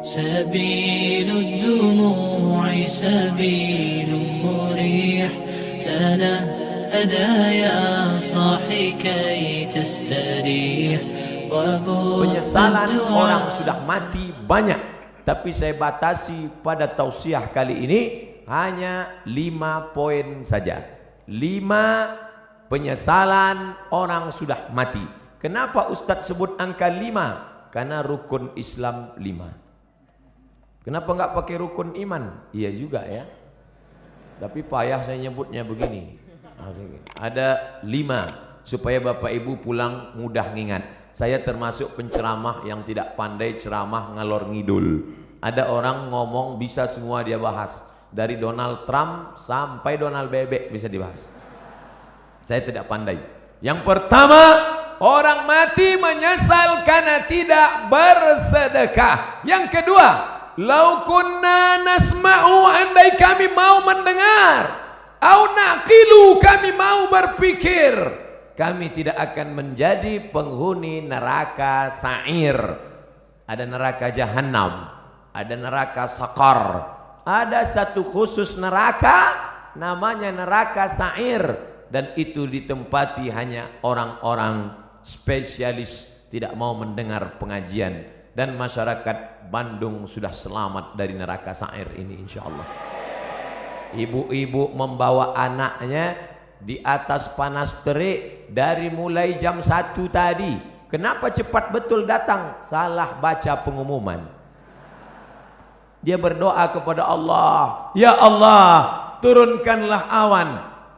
سبيل الدموع سبيل مريح تنهدى يا صاحي كي تستريح. Penyesalan orang sudah mati banyak, tapi saya batasi pada tausiah kali ini hanya 5 poin saja. 5 penyesalan orang sudah mati. Kenapa Ustadz sebut angka 5? Karena rukun Islam 5. Kenapa enggak pakai rukun iman? Iya juga ya. Tapi payah saya nyebutnya begini. Ada 5 supaya Bapak Ibu pulang mudah ngingat. Saya termasuk penceramah yang tidak pandai ceramah ngalor ngidul. Ada orang ngomong bisa semua dia bahas. Dari Donald Trump sampai Donald Bebek bisa dibahas. Saya tidak pandai. Yang pertama, orang mati menyesal karena tidak bersedekah. Yang kedua, lau kunna nasma'u, andai kami mau mendengar, au naqilu, kami mau berpikir, kami tidak akan menjadi penghuni neraka sa'ir. Ada neraka jahanam, ada neraka sakar, ada satu khusus neraka namanya neraka sa'ir, dan itu ditempati hanya orang-orang spesialis tidak mau mendengar pengajian. Dan masyarakat Bandung sudah selamat dari neraka sa'ir ini insyaallah. Ibu-ibu membawa anaknya di atas panas terik dari mulai jam 1 tadi. Kenapa cepat betul datang? Salah baca pengumuman. Dia berdoa kepada Allah, ya Allah, turunkanlah awan.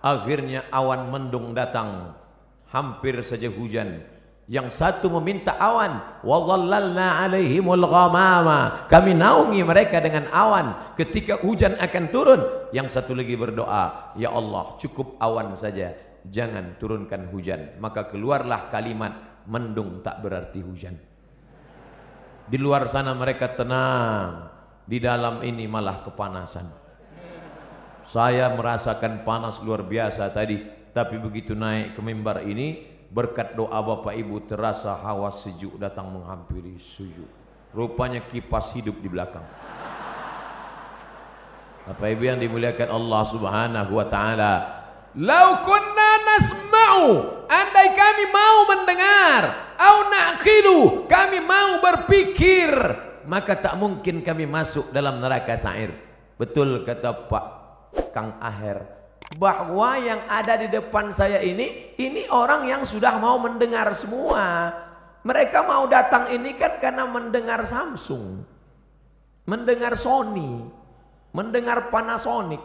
Akhirnya awan mendung datang, hampir saja hujan. Yang satu meminta awan, wa dhallalna alaihimul ghamama, kami naungi mereka dengan awan ketika hujan akan turun. Yang satu lagi berdoa, ya Allah, cukup awan saja, jangan turunkan hujan. Maka keluarlah kalimat, mendung tak berarti hujan. Di luar sana mereka tenang, di dalam ini malah kepanasan. Saya merasakan panas luar biasa tadi, tapi begitu naik ke mimbar ini, berkat doa Bapak Ibu terasa hawa sejuk datang menghampiri sujud. Rupanya kipas hidup di belakang. Bapak Ibu yang dimuliakan Allah Subhanahu wa taala, lau kunna nasma'u, andai kami mau mendengar, au naqilu, kami mau berpikir, maka tak mungkin kami masuk dalam neraka sa'ir. Betul kata Pak Kang Aher, bahwa yang ada di depan saya ini orang yang sudah mau mendengar semua. Mereka mau datang ini kan karena mendengar Samsung, mendengar Sony, mendengar Panasonic,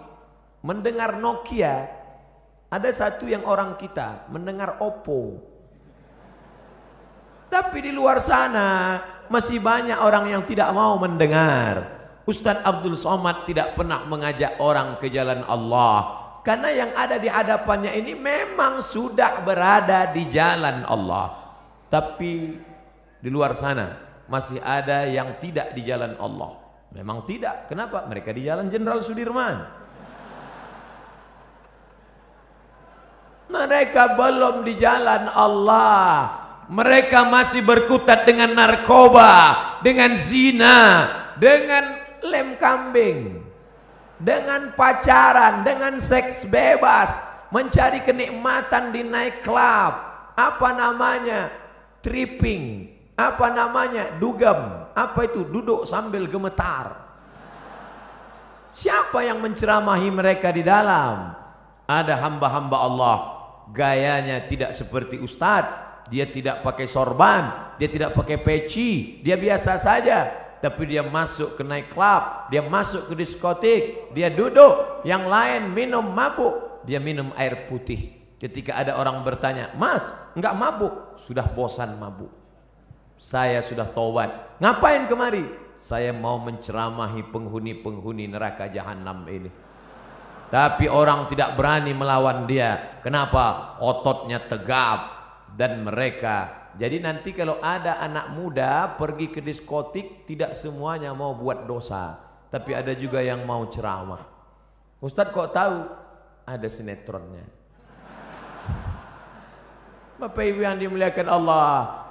mendengar Nokia. Ada satu yang orang kita mendengar Oppo. Tapi di luar sana masih banyak orang yang tidak mau mendengar. Ustadz Abdul Somad tidak pernah mengajak orang ke jalan Allah, karena yang ada di hadapannya ini memang sudah berada di jalan Allah. Tapi di luar sana masih ada yang tidak di jalan Allah. Memang tidak. Kenapa? Mereka di jalan Jenderal Sudirman. Mereka belum di jalan Allah. Mereka masih berkutat dengan narkoba, dengan zina, dengan lem kambing, dengan pacaran, dengan seks bebas, mencari kenikmatan di night club, apa namanya, tripping, apa namanya, dugem, apa itu, duduk sambil gemetar. Siapa yang menceramahi mereka di dalam? Ada hamba-hamba Allah, gayanya tidak seperti ustadz, dia tidak pakai sorban, dia tidak pakai peci, dia biasa saja. Tapi dia masuk ke night club, dia masuk ke diskotik, dia duduk, yang lain minum mabuk, dia minum air putih. Ketika ada orang bertanya, Mas, enggak mabuk? Sudah bosan mabuk. Saya sudah taubat. Ngapain kemari? Saya mau menceramahi penghuni-penghuni neraka jahanam ini. Tapi orang tidak berani melawan dia. Kenapa? Ototnya tegap. Dan mereka, jadi nanti kalau ada anak muda pergi ke diskotik, tidak semuanya mau buat dosa, tapi ada juga yang mau ceramah. Ustadz kok tahu? Ada sinetronnya. Bapak Ibu yang dimuliakan Allah,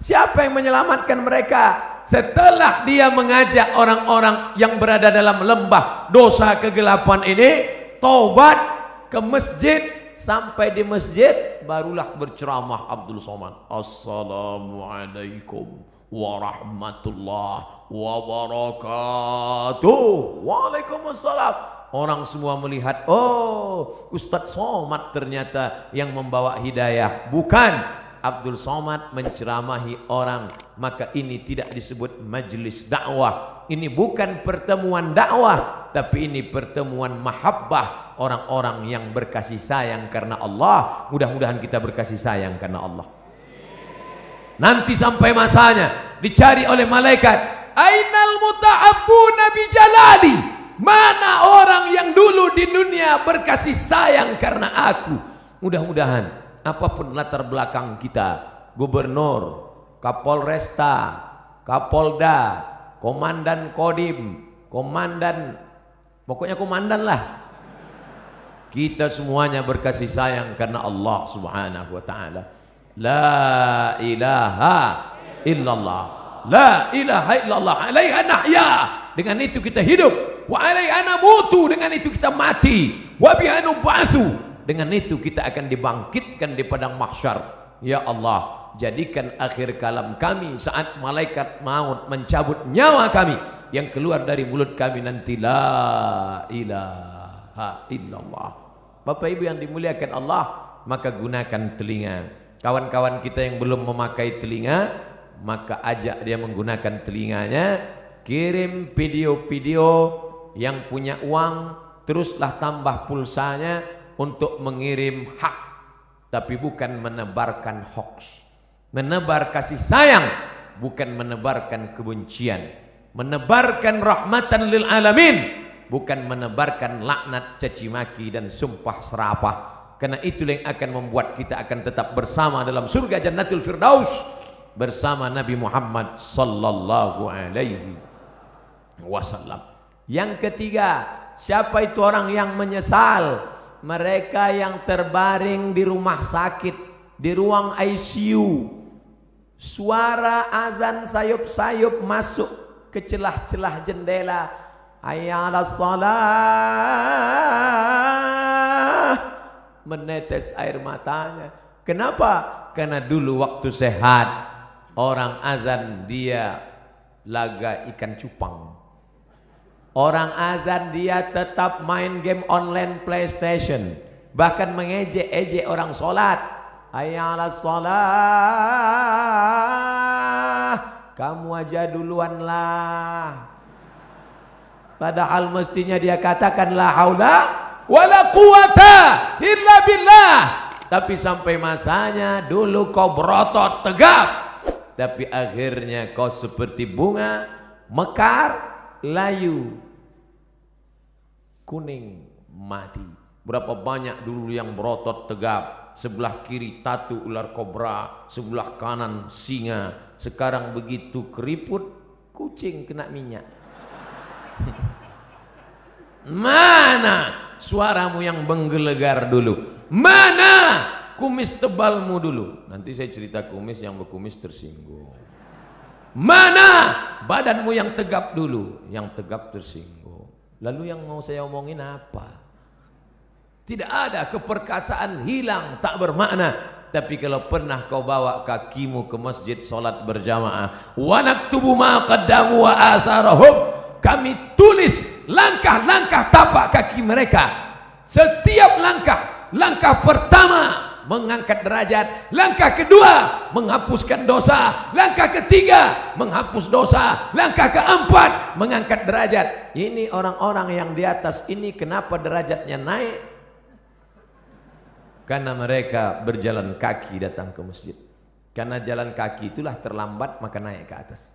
siapa yang menyelamatkan mereka? setelah dia mengajak orang-orang yang berada dalam lembah dosa kegelapan ini taubat ke masjid, sampai di masjid barulah berceramah Abdul Somad. Assalamualaikum warahmatullahi wabarakatuh. Waalaikumsalam. Orang semua melihat, oh Ustadz Somad ternyata yang membawa hidayah, bukan Abdul Somad menceramahi orang. Maka ini tidak disebut majelis dakwah, ini bukan pertemuan dakwah, tapi ini pertemuan mahabbah, orang-orang yang berkasih sayang karena Allah. Mudah-mudahan kita berkasih sayang karena Allah. Nanti sampai masanya dicari oleh malaikat, ainal muta'abbuna bijalali, mana orang yang dulu di dunia berkasih sayang karena aku. Mudah-mudahan apapun latar belakang kita, gubernur, kapolresta, kapolda, komandan kodim, komandan, pokoknya komandan lah, kita semuanya berkasih sayang karena Allah subhanahu wa ta'ala. La ilaha illallah, la ilaha illallah, alaiha nahya, dengan itu kita hidup. Wa alaiha namutu, dengan itu kita mati. Wa biha nub'atsu, dengan itu kita akan dibangkitkan di padang mahsyar. Ya Allah, jadikan akhir kalam kami saat malaikat maut mencabut nyawa kami, yang keluar dari mulut kami nanti la ilaha illallah. Bapak Ibu yang dimuliakan Allah, maka gunakan telinga. Kawan-kawan kita yang belum memakai telinga, maka ajak dia menggunakan telinganya. Kirim video-video, yang punya uang teruslah tambah pulsanya untuk mengirim hak, tapi bukan menebarkan hoax. Menebar kasih sayang, bukan menebarkan kebencian. Menebarkan rahmatan lil alamin, bukan menebarkan laknat, caci maki dan sumpah serapah. Karena itulah yang akan membuat kita akan tetap bersama dalam surga Jannatul Firdaus bersama Nabi Muhammad sallallahu alaihi wasallam. Yang ketiga, siapa itu orang yang menyesal? Mereka yang terbaring di rumah sakit, di ruang ICU. Suara azan sayup-sayup masuk ke celah-celah jendela. Hayya 'alas shalah. Menetes air matanya. Kenapa? Karena dulu waktu sehat, orang azan dia laga ikan cupang. Orang azan dia tetap main game online PlayStation, bahkan mengejek-ejek orang sholat. Hayya 'alas shalah, kamu aja duluan lah. Padahal mestinya dia katakan la haula wala quwata illa billah. Tapi sampai masanya dulu kau berotot tegap, tapi akhirnya kau seperti bunga mekar, layu, kuning, mati. Berapa banyak dulu yang berotot tegap, sebelah kiri tatu ular kobra, sebelah kanan singa. Sekarang begitu keriput, kucing kena minyak. Mana suaramu yang menggelegar dulu? Mana kumis tebalmu dulu? Nanti saya cerita kumis, yang berkumis tersinggung. Mana badanmu yang tegap dulu? Yang tegap tersinggung. Lalu yang mau saya omongin apa? Tidak ada, keperkasaan hilang, tak bermakna. Tapi kalau pernah kau bawa kakimu ke masjid solat berjamaah, wa naktubu ma qaddamu wa asarahum, kami tulis langkah-langkah tapak kaki mereka. Setiap langkah, langkah pertama mengangkat derajat, langkah kedua menghapuskan dosa, langkah ketiga menghapus dosa, langkah keempat mengangkat derajat. Ini orang-orang yang di atas ini kenapa derajatnya naik? Karena mereka berjalan kaki datang ke masjid. Karena jalan kaki itulah terlambat, maka naik ke atas.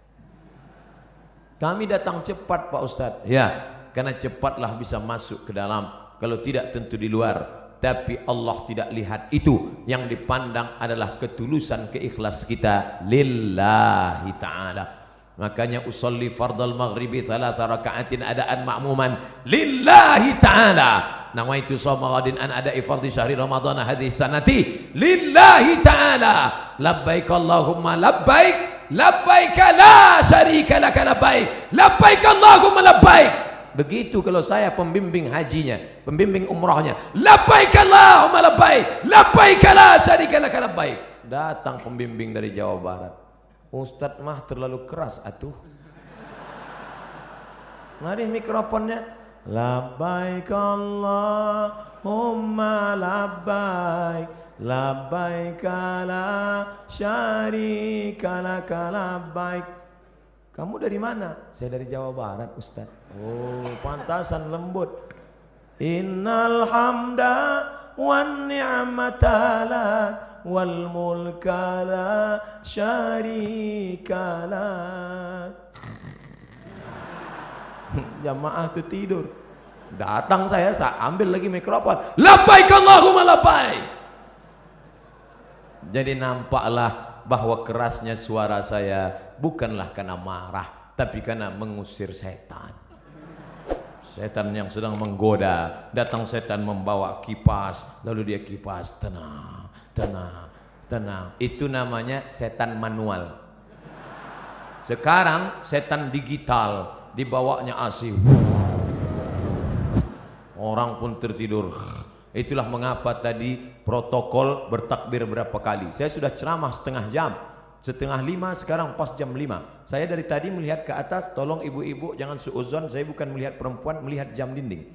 Kami datang cepat Pak Ustadz. Ya, karena cepatlah bisa masuk ke dalam. Kalau tidak tentu di luar. Tapi Allah tidak lihat itu. Yang dipandang adalah ketulusan, keikhlas kita lillahi ta'ala. Makanya usolli fardal maghribi thalatha raka'atin adaan ma'muman lillahi ta'ala. Nawaitu shawma ghadin an ada'i fardhi syahri ramadhana hadhihi sanati lillahi ta'ala. Labbaik Allahumma labbaik labbaik la syarika laka labbaik, labbaik Allahumma labbaik. Begitu kalau saya pembimbing hajinya, pembimbing umrahnya, labbaik Allahumma labbaik, labbaik la syarika laka labbaik. Datang pembimbing dari Jawa Barat, Ustadz mah terlalu keras atuh. Mari mikrofonnya, labbaik Allahumma labbaik, labbaik la syarika laka labbaik. Kamu dari mana? Saya dari Jawa Barat, Ustaz. Oh, pantasan lembut. Innal hamda wan ni'mata lak wal mulka la syarika lak. Jamaah itu tidur. Datang saya ambil lagi mikrofon. Labbaik Allahumma labbaik. Jadi nampaklah bahwa kerasnya suara saya bukanlah karena marah, tapi karena mengusir setan. Setan yang sedang menggoda. Datang setan membawa kipas, lalu dia kipas, tenang, tenang, tenang. Itu namanya setan manual. Sekarang setan digital, dibawanya AC. Orang pun tertidur. Itulah mengapa tadi protokol bertakbir berapa kali. Saya sudah ceramah setengah jam. Setengah 5, sekarang pas jam 5. Saya dari tadi melihat ke atas. Tolong ibu-ibu jangan suuzon, saya bukan melihat perempuan, melihat jam dinding.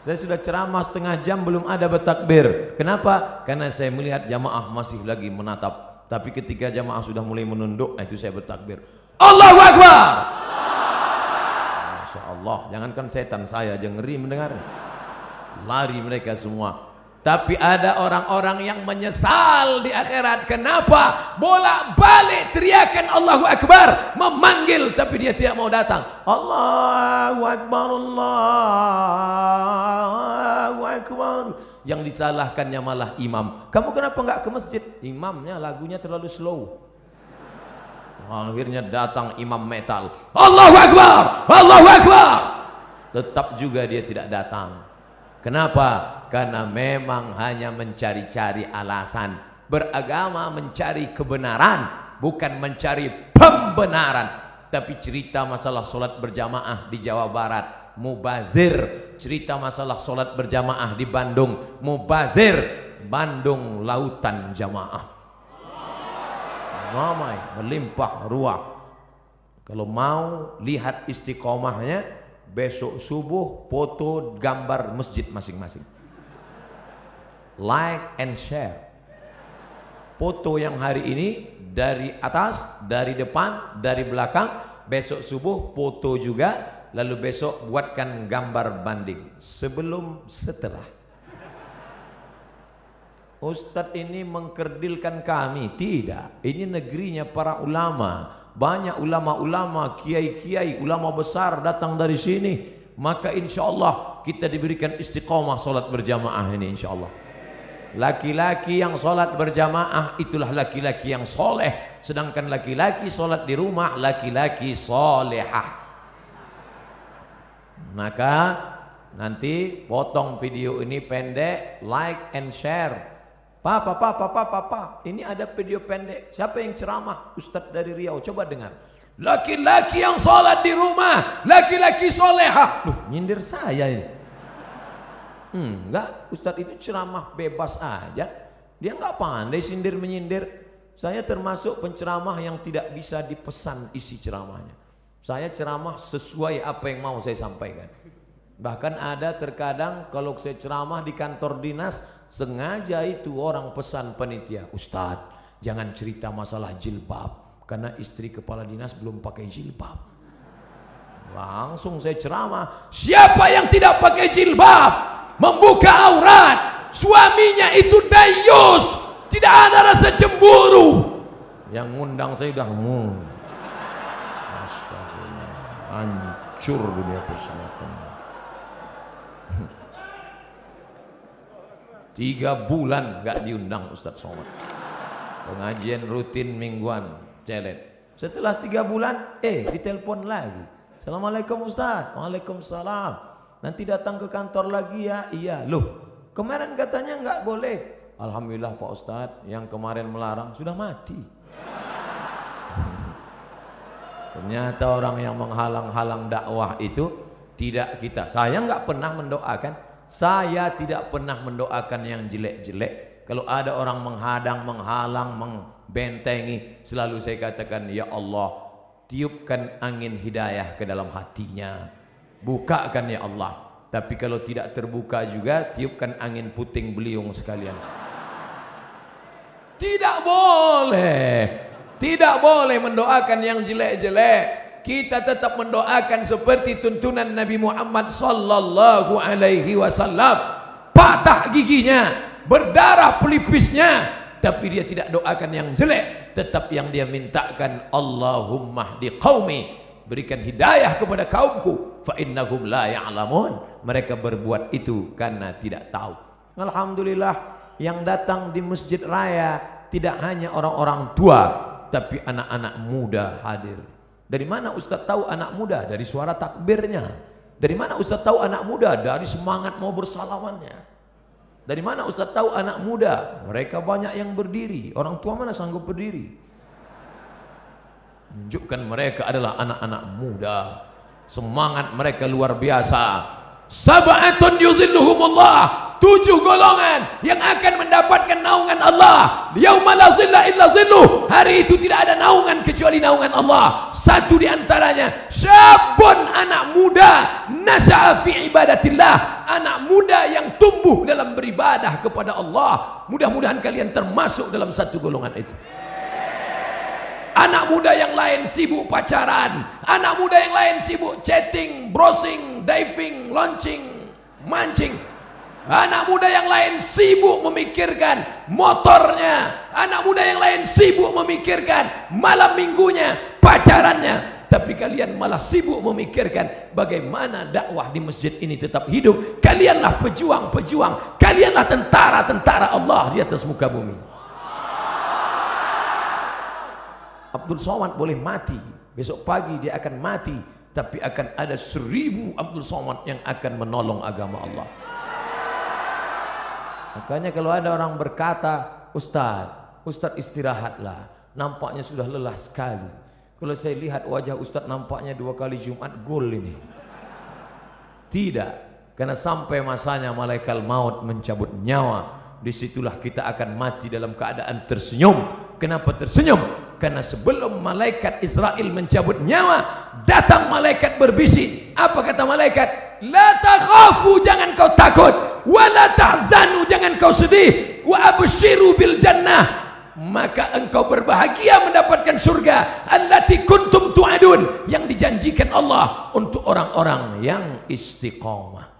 Saya sudah ceramah setengah jam belum ada bertakbir. Kenapa? Karena saya melihat jamaah masih lagi menatap. Tapi ketika jamaah sudah mulai menunduk, itu saya bertakbir. Allahu Akbar. Masya Allah, jangankan setan, saya aja ngeri mendengar. Lari mereka semua. Tapi ada orang-orang yang menyesal di akhirat. Kenapa? Bolak-balik teriakan Allahu Akbar, memanggil tapi dia tidak mau datang. Allahu Akbar, Allahu Akbar. Yang disalahkannya malah imam. Kamu kenapa nggak ke masjid? Imamnya lagunya terlalu slow. Akhirnya datang imam metal. Allahu Akbar, Allahu Akbar. Tetap juga dia tidak datang. Kenapa? Karena memang hanya mencari-cari alasan. Beragama mencari kebenaran, bukan mencari pembenaran. Tapi cerita masalah solat berjamaah di Jawa Barat, mubazir. Cerita masalah solat berjamaah di Bandung, mubazir. Bandung lautan jamaah, ramai, melimpah ruah. Kalau mau lihat istiqomahnya, besok subuh foto gambar masjid masing-masing. Like and share. Foto yang hari ini dari atas, dari depan, dari belakang. Besok subuh foto juga. Lalu besok buatkan gambar banding sebelum setelah. Ustadz ini mengkerdilkan kami. Tidak, ini negerinya para ulama. Banyak ulama-ulama, kiai-kiai, ulama besar datang dari sini. Maka insya Allah kita diberikan istiqomah solat berjamaah ini insya Allah. Laki-laki yang solat berjamaah itulah laki-laki yang soleh. Sedangkan laki-laki solat di rumah, laki-laki solehah. Maka nanti potong video ini pendek, like and share. Papa, ini ada video pendek. Siapa yang ceramah? Ustadz dari Riau, coba dengar. Laki-laki yang sholat di rumah, laki-laki solehah. Loh, nyindir saya ini. Enggak, Ustadz itu ceramah bebas aja. Dia enggak pandai sindir menyindir. Saya termasuk penceramah yang tidak bisa dipesan isi ceramahnya. Saya ceramah sesuai apa yang mau saya sampaikan. Bahkan ada terkadang kalau saya ceramah di kantor dinas, sengaja itu orang pesan panitia, Ustadz jangan cerita masalah jilbab karena istri kepala dinas belum pakai jilbab. Langsung saya ceramah, siapa yang tidak pakai jilbab, membuka aurat, suaminya itu dayus, tidak ada rasa cemburu. Yang ngundang saya udah hancur dunia persilatan. 3 bulan gak diundang Ustadz Somad. Pengajian rutin mingguan, celet. Setelah 3 bulan, ditelepon lagi. Assalamualaikum Ustadz. Waalaikumsalam. Nanti datang ke kantor lagi ya. Iya. Loh, kemarin katanya nggak boleh. Alhamdulillah Pak Ustadz, yang kemarin melarang sudah mati. Ternyata orang yang menghalang-halang dakwah itu tidak kita. Saya nggak pernah mendoakan. Saya tidak pernah mendoakan yang jelek-jelek. Kalau ada orang menghadang, menghalang, membentengi, selalu saya katakan, ya Allah, tiupkan angin hidayah ke dalam hatinya. Bukakan ya Allah. Tapi kalau tidak terbuka juga, tiupkan angin puting beliung sekalian. Tidak boleh. Tidak boleh mendoakan yang jelek-jelek. Kita tetap mendoakan seperti tuntunan Nabi Muhammad sallallahu alaihi wasallam. Patah giginya, berdarah pelipisnya, tapi dia tidak doakan yang jelek. Tetap yang dia mintakan, Allahumma hdi qaumi, berikan hidayah kepada kaumku, fa innahum la ya'lamun. Mereka berbuat itu karena tidak tahu. Alhamdulillah, yang datang di Masjid Raya tidak hanya orang-orang tua, tapi anak-anak muda hadir. Dari mana Ustaz tahu anak muda? Dari suara takbirnya. Dari mana Ustaz tahu anak muda? Dari semangat mau bersalamannya. Dari mana Ustaz tahu anak muda? Mereka banyak yang berdiri. Orang tua mana sanggup berdiri? Menunjukkan mereka adalah anak-anak muda. Semangat mereka luar biasa. Sab'atun yuzilluhumullah, 7 golongan yang akan mendapatkan naungan Allah. Yauma la zilla illa zilluh, hari itu tidak ada naungan kecuali naungan Allah. Satu di antaranya, syabun, anak muda, nasha'a fi ibadatillah, anak muda yang tumbuh dalam beribadah kepada Allah. Mudah-mudahan kalian termasuk dalam satu golongan itu. Anak muda yang lain sibuk pacaran, anak muda yang lain sibuk chatting, browsing, diving, launching, mancing. Anak muda yang lain sibuk memikirkan motornya, anak muda yang lain sibuk memikirkan malam minggunya, pacarannya. Tapi kalian malah sibuk memikirkan bagaimana dakwah di masjid ini tetap hidup. Kalianlah pejuang-pejuang, kalianlah tentara-tentara Allah di atas muka bumi. Abdul Somad boleh mati, besok pagi dia akan mati, tapi akan ada 1000 Abdul Somad yang akan menolong agama Allah. Makanya kalau ada orang berkata, Ustadz istirahatlah, nampaknya sudah lelah sekali. Kalau saya lihat wajah Ustadz nampaknya 2 kali Jumat gol ini. Tidak, karena sampai masanya malaikat maut mencabut nyawa, disitulah kita akan mati dalam keadaan tersenyum. Kenapa tersenyum? Karena sebelum malaikat Israel mencabut nyawa, datang malaikat berbisik. Apa kata malaikat? La takhafu, jangan kau takut. Wa la tahzanu, jangan kau sedih. Wa abshiru bil jannah, maka engkau berbahagia mendapatkan surga. Allati kuntum tu'adun, yang dijanjikan Allah untuk orang-orang yang istiqamah.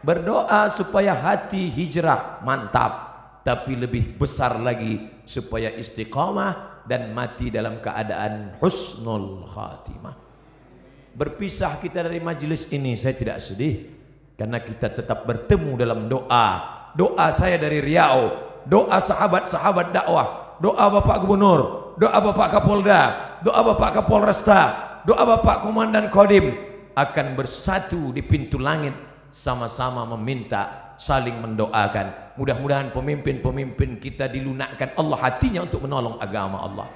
Berdoa supaya hati hijrah, mantap. Tapi lebih besar lagi supaya istiqamah dan mati dalam keadaan husnul khatimah. Berpisah kita dari majelis ini saya tidak sedih, karena kita tetap bertemu dalam doa. Doa saya dari Riau, doa sahabat-sahabat dakwah, doa Bapak Gubernur, doa Bapak Kapolda, doa Bapak Kapolresta, doa Bapak Komandan Kodim akan bersatu di pintu langit, sama-sama meminta, saling mendoakan. Mudah-mudahan pemimpin-pemimpin kita dilunakkan Allah hatinya untuk menolong agama Allah.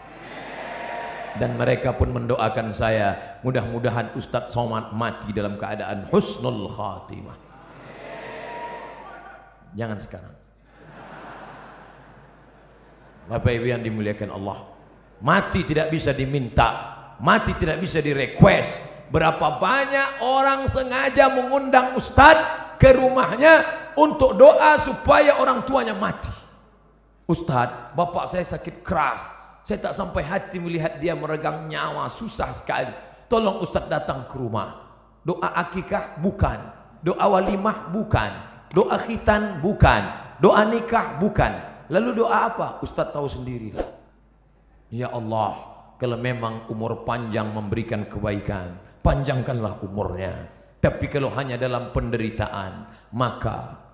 Dan mereka pun mendoakan saya, mudah-mudahan Ustadz Somad mati dalam keadaan husnul khatimah. Jangan sekarang. Bapak Ibu yang dimuliakan Allah, mati tidak bisa diminta, mati tidak bisa direquest. Berapa banyak orang sengaja mengundang Ustadz ke rumahnya untuk doa supaya orang tuanya mati. Ustadz, bapak saya sakit keras, saya tak sampai hati melihat dia meregang nyawa, susah sekali. Tolong Ustadz datang ke rumah. Doa akikah bukan, doa walimah bukan, doa khitan bukan, doa nikah bukan. Lalu doa apa? Ustadz tahu sendirilah. Ya Allah, kalau memang umur panjang memberikan kebaikan, panjangkanlah umurnya. Tapi kalau hanya dalam penderitaan, maka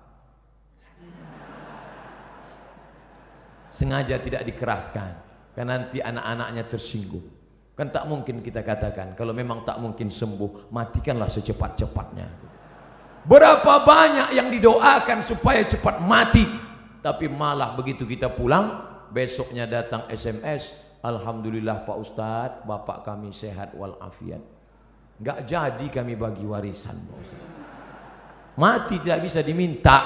sengaja tidak dikeraskan, karena nanti anak-anaknya tersinggung. Kan tak mungkin kita katakan, kalau memang tak mungkin sembuh, matikanlah secepat-cepatnya. Berapa banyak yang didoakan supaya cepat mati, tapi malah begitu kita pulang, besoknya datang SMS, alhamdulillah Pak Ustadz, bapak kami sehat walafiat. Nggak jadi kami bagi warisan, Pak Ustadz. Mati tidak bisa diminta.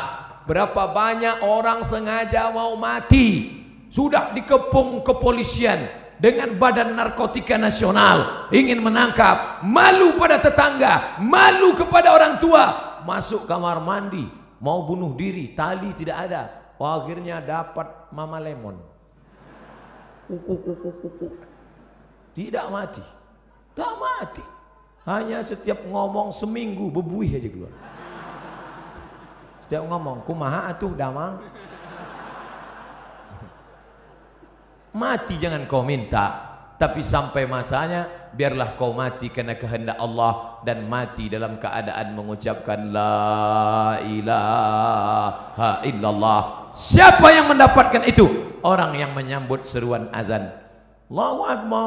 Berapa banyak orang sengaja mau mati, sudah dikepung kepolisian dengan Badan Narkotika Nasional, ingin menangkap, malu pada tetangga, malu kepada orang tua. Masuk kamar mandi, mau bunuh diri, tali tidak ada. Akhirnya dapat Mama Lemon. Kuku. Tidak mati. Tak mati. Hanya setiap ngomong seminggu bebuih aja keluar. Setiap ngomong, kumaha atuh damang. Mati jangan kau minta, tapi sampai masanya biarlah kau mati karena kehendak Allah, dan mati dalam keadaan mengucapkan la ilaha illallah. Siapa yang mendapatkan itu? Orang yang menyambut seruan azan. Allahu akbar,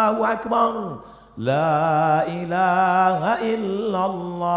Allahu akbar, la ilaha illallah,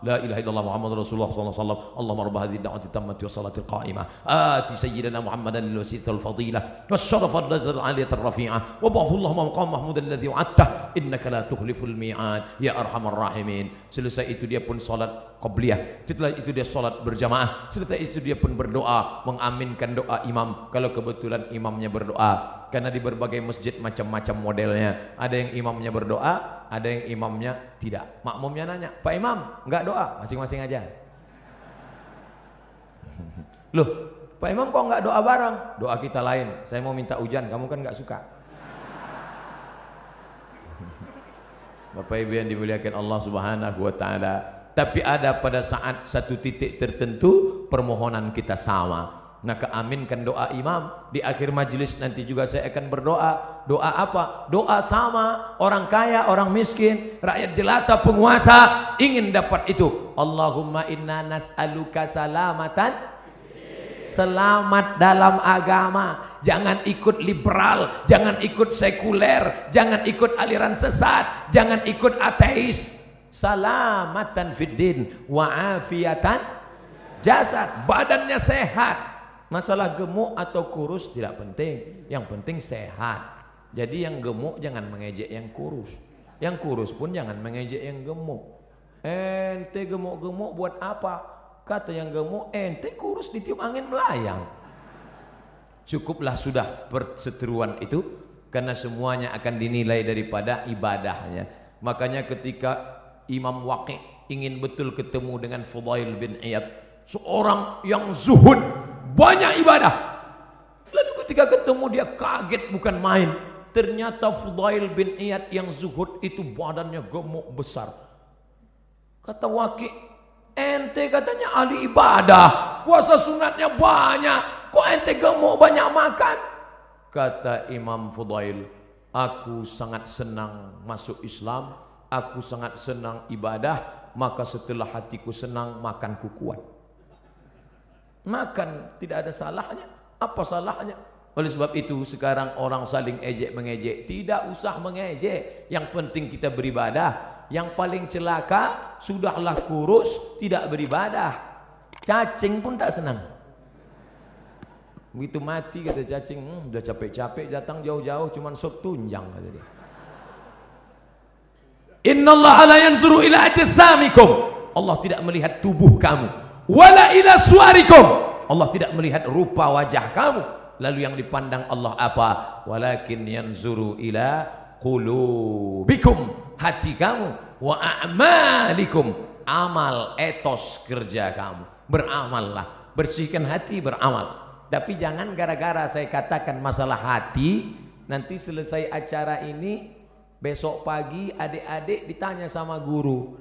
la ilaha illallah Muhammadur Rasulullah sallallahu alaihi wasallam. Allahumma rabb hadhihi ad-da'wati tammati was salati qa'imah ati sayyidina Muhammadan al-wasilata al-fadilah wasyarafa ad-darajat al-'aliyata ar-rafi'ah wa ba'athu Allahumma maqam mahmudan alladhi wa'adta innaka la tukhliful mi'ad ya arhamar rahimin. Selesai itu dia pun salat qabliyah, setelah itu dia salat berjamaah, setelah itu dia pun berdoa, mengaminkan doa imam kalau kebetulan imamnya berdoa. Karena di berbagai masjid macam-macam modelnya, ada yang imamnya berdoa, ada yang imamnya tidak. Makmumnya nanya, Pak Imam enggak doa? Masing-masing aja. Loh, Pak Imam kok enggak doa bareng? Doa kita lain, saya mau minta hujan, kamu kan enggak suka. Bapak Ibu yang dimuliakan Allah Subhanahu wa taala. Tapi ada pada saat satu titik tertentu permohonan kita sama. Maka aminkan doa imam. Di akhir majelis nanti juga saya akan berdoa. Doa apa? Doa sama. Orang kaya, orang miskin, rakyat jelata, penguasa ingin dapat itu. Allahumma inna nas'aluka salamatan, selamat dalam agama. Jangan ikut liberal, jangan ikut sekuler, jangan ikut aliran sesat, jangan ikut ateis. Salamatan fiddin wa afiatan jasad, badannya sehat. Masalah gemuk atau kurus tidak penting, yang penting sehat. Jadi yang gemuk jangan mengejek yang kurus, yang kurus pun jangan mengejek yang gemuk. Ente gemuk-gemuk buat apa? Kata yang gemuk, ente kurus ditiup angin melayang. Cukuplah sudah perseteruan itu, karena semuanya akan dinilai daripada ibadahnya. Makanya ketika Imam Waqi' ingin betul ketemu dengan Fudail bin Iyad, seorang yang zuhud, banyak ibadah. Lalu ketika ketemu dia kaget bukan main. Ternyata Fudail bin Iyad yang zuhud itu badannya gemuk besar. Kata Waqi', ente katanya ahli ibadah, puasa sunatnya banyak, kok ente gemuk banyak makan? Kata Imam Fudail, aku sangat senang masuk Islam, aku sangat senang ibadah, maka setelah hatiku senang makanku kuat. Makan tidak ada salahnya. Apa salahnya? Oleh sebab itu sekarang orang saling ejek mengejek. Tidak usah mengejek. Yang penting kita beribadah. Yang paling celaka sudahlah kurus tidak beribadah. Cacing pun tak senang. Begitu mati kata cacing, udah capek-capek datang jauh-jauh cuman sop tunjang kata dia. Innallaha la yanzuru ila ajsamikum. Allah tidak melihat tubuh kamu. Wala ila suarikum, Allah tidak melihat rupa wajah kamu. Lalu yang dipandang Allah apa? Walakin yanzuru ila qulubikum, hati kamu, wa a'malikum, amal, etos kerja kamu. Beramallah, bersihkan hati, beramal. Tapi jangan gara-gara saya katakan masalah hati, nanti selesai acara ini besok pagi adik-adik ditanya sama guru,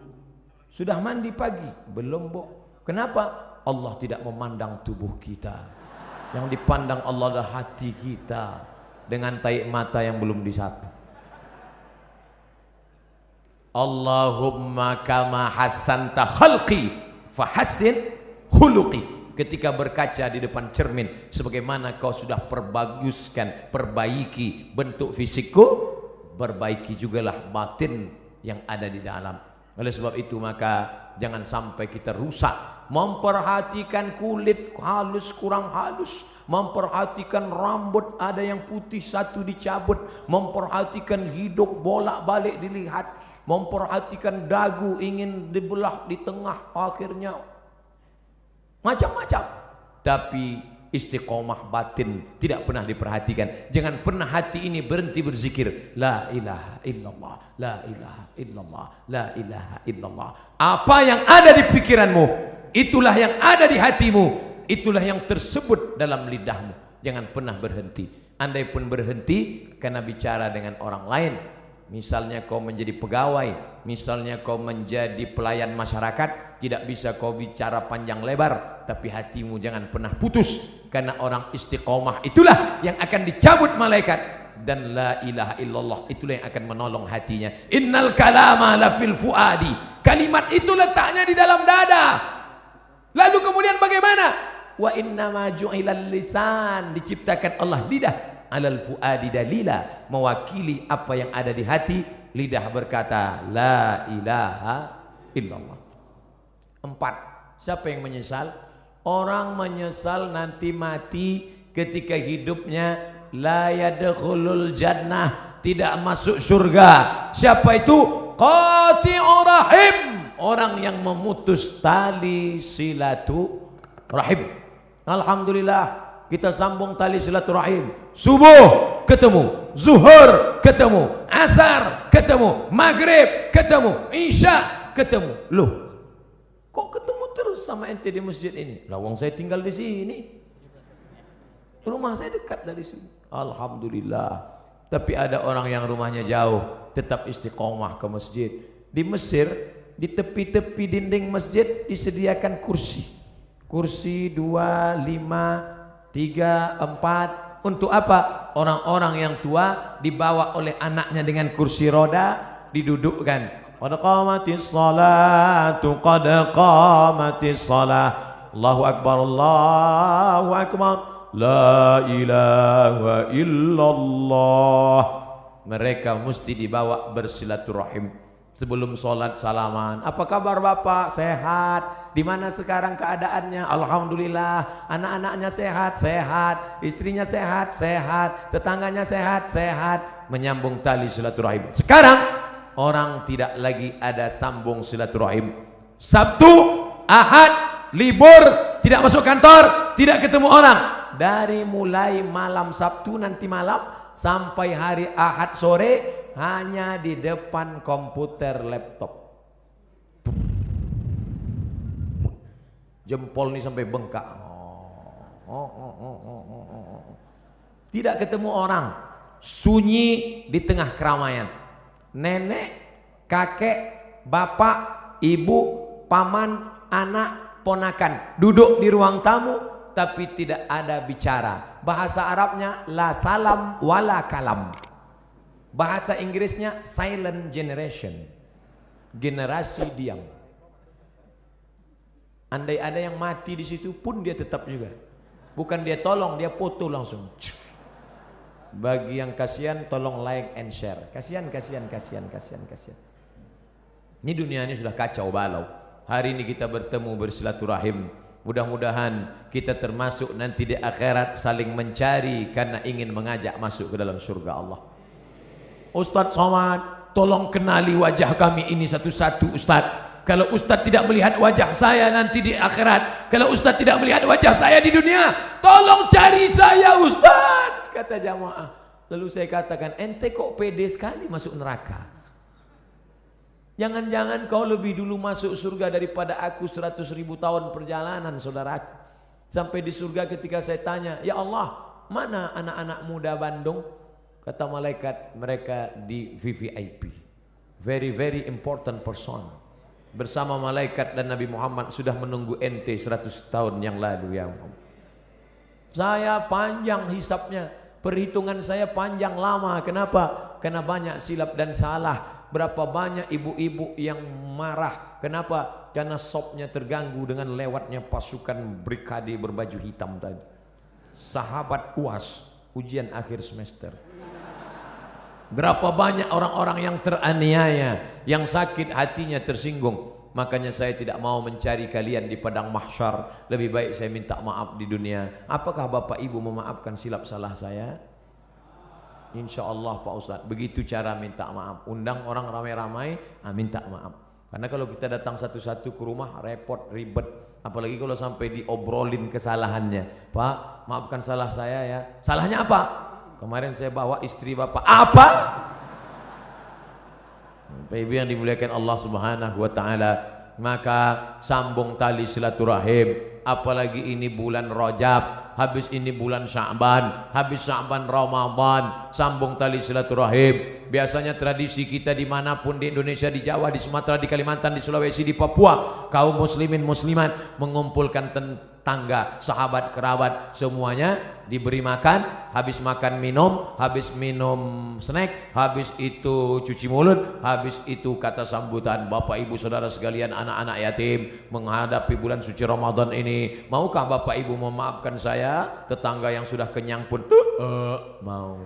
sudah mandi pagi? Belum, Bu. Kenapa? Allah tidak memandang tubuh kita. Yang dipandang Allah adalah hati kita dengan taik mata yang belum disapu. Allahumma kama hassanta khalqi fahassin khuluqi. Ketika berkaca di depan cermin, sebagaimana kau sudah perbaguskan, perbaiki bentuk fisikku, perbaiki jugalah batin yang ada di dalam. Oleh sebab itu maka jangan sampai kita rusak memperhatikan kulit halus kurang halus, memperhatikan rambut ada yang putih satu dicabut, memperhatikan hidung bolak-balik dilihat, memperhatikan dagu ingin dibelah di tengah, akhirnya macam-macam. Tapi istiqomah batin tidak pernah diperhatikan. Jangan pernah hati ini berhenti berzikir la ilaha illallah, la ilaha illallah, la ilaha illallah. Apa yang ada di pikiranmu, itulah yang ada di hatimu, itulah yang tersebut dalam lidahmu. Jangan pernah berhenti. Andai pun berhenti karena bicara dengan orang lain, misalnya kau menjadi pegawai, misalnya kau menjadi pelayan masyarakat, tidak bisa kau bicara panjang lebar, tapi hatimu jangan pernah putus, karena orang istiqomah itulah yang akan dicabut malaikat, dan la ilaha illallah itulah yang akan menolong hatinya. Innal kalama la fil fuadi, kalimat itu letaknya di dalam dada. Lalu kemudian bagaimana? Wa innama ju'ilal lisan, diciptakan Allah lidah, alal fuadi dalila, mewakili apa yang ada di hati. Lidah berkata la ilaha illallah. 4. Siapa yang menyesal? Orang menyesal nanti mati ketika hidupnya la yadkhulul jannah, tidak masuk surga. Siapa itu? Qati'ur rahim, orang yang memutus tali silaturahim. Alhamdulillah kita sambung tali silaturahim. Subuh ketemu, zuhur ketemu, asar ketemu, maghrib ketemu, isya ketemu. Loh, kok ketemu terus sama ente di masjid ini? Lah wong saya tinggal di sini, rumah saya dekat dari sini. Alhamdulillah. Tapi ada orang yang rumahnya jauh, tetap istiqomah ke masjid. Di Mesir, di tepi-tepi dinding masjid disediakan kursi. Kursi 2, 5, 3, 4. Untuk apa? Orang-orang yang tua dibawa oleh anaknya dengan kursi roda, didudukkan. Qad qamatis salatu, qad qamatis salah. Allahu akbar, Allahu akbar. La ilaha illallah. Mereka mesti dibawa bersilaturahim. Sebelum sholat salaman, apa kabar bapak? Sehat. Di mana sekarang keadaannya? Alhamdulillah. Anak-anaknya sehat, sehat. Istrinya sehat, sehat. Tetangganya sehat, sehat. Menyambung tali silaturahim. Sekarang orang tidak lagi ada sambung silaturahim. Sabtu, Ahad, libur, tidak masuk kantor, tidak ketemu orang. Dari mulai malam Sabtu nanti malam sampai hari Ahad sore hanya di depan komputer laptop. Jempol nih sampai bengkak. Tidak ketemu orang. Sunyi di tengah keramaian. Nenek, kakek, bapak, ibu, paman, anak, ponakan duduk di ruang tamu, tapi tidak ada bicara. Bahasa Arabnya la salam wala kalam. Bahasa Inggrisnya silent generation, generasi diam. Andai ada yang mati di situ pun dia tetap juga. Bukan dia tolong, dia foto langsung. Bagi yang kasihan tolong like and share. Kasihan. Ini dunia ini sudah kacau balau. Hari ini kita bertemu bersilaturahim. Mudah-mudahan kita termasuk nanti di akhirat saling mencari karena ingin mengajak masuk ke dalam surga Allah. Ustadz Somad, tolong kenali wajah kami ini satu-satu Ustadz. Kalau Ustadz tidak melihat wajah saya nanti di akhirat, kalau Ustadz tidak melihat wajah saya di dunia, tolong cari saya Ustadz, kata jamaah. Lalu saya katakan, ente kok pede sekali masuk neraka? Jangan-jangan kau lebih dulu masuk surga daripada aku 100.000 tahun perjalanan saudaraku. Sampai di surga ketika saya tanya, ya Allah, mana anak-anak muda Bandung? Kata malaikat, mereka di VVIP, very very important person. Bersama malaikat dan Nabi Muhammad sudah menunggu ente 100 tahun yang lalu ya Muhammad. Saya panjang hisapnya, perhitungan saya panjang lama. Kenapa? Karena banyak silap dan salah. Berapa banyak ibu-ibu yang marah. Kenapa? Karena sopnya terganggu dengan lewatnya pasukan brigade berbaju hitam tadi. Sahabat UAS, ujian akhir semester. Berapa banyak orang-orang yang teraniaya, yang sakit hatinya, tersinggung. Makanya saya tidak mau mencari kalian di padang mahsyar. Lebih baik saya minta maaf di dunia. Apakah Bapak Ibu memaafkan silap salah saya? Insya Allah Pak Ustadz. Begitu cara minta maaf. Undang orang ramai-ramai, minta maaf. Karena kalau kita datang satu-satu ke rumah, repot, ribet. Apalagi kalau sampai diobrolin kesalahannya. Pak, maafkan salah saya ya. Salahnya apa? Kemarin saya bawa istri Bapak. Apa? Bapak Ibu yang dimuliakan Allah Subhanahu wa taala, maka sambung tali silaturahim. Apalagi ini bulan Rajab, habis ini bulan Sya'ban, habis Sya'ban Ramadan, sambung tali silaturahim. Biasanya tradisi kita dimanapun di Indonesia, di Jawa, di Sumatera, di Kalimantan, di Sulawesi, di Papua, kaum muslimin muslimat mengumpulkan tangga, sahabat, kerabat, semuanya diberi makan. Habis makan minum, habis minum snack, habis itu cuci mulut, habis itu kata sambutan. Bapak Ibu saudara sekalian, anak-anak yatim menghadapi bulan suci Ramadan ini, maukah Bapak Ibu memaafkan saya? Tetangga yang sudah kenyang pun mau.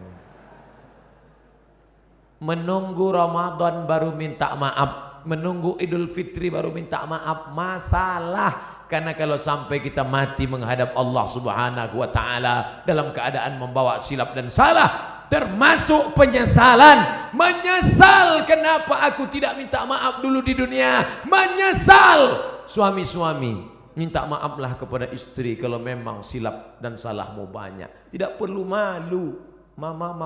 Menunggu Ramadan baru minta maaf, menunggu Idul Fitri baru minta maaf, masalah. Karena kalau sampai kita mati menghadap Allah Subhanahu wa taala dalam keadaan membawa silap dan salah, termasuk penyesalan. Menyesal kenapa aku tidak minta maaf dulu di dunia. Menyesal. Suami-suami, minta maaflah kepada istri kalau memang silap dan salahmu banyak. Tidak perlu malu. Mama,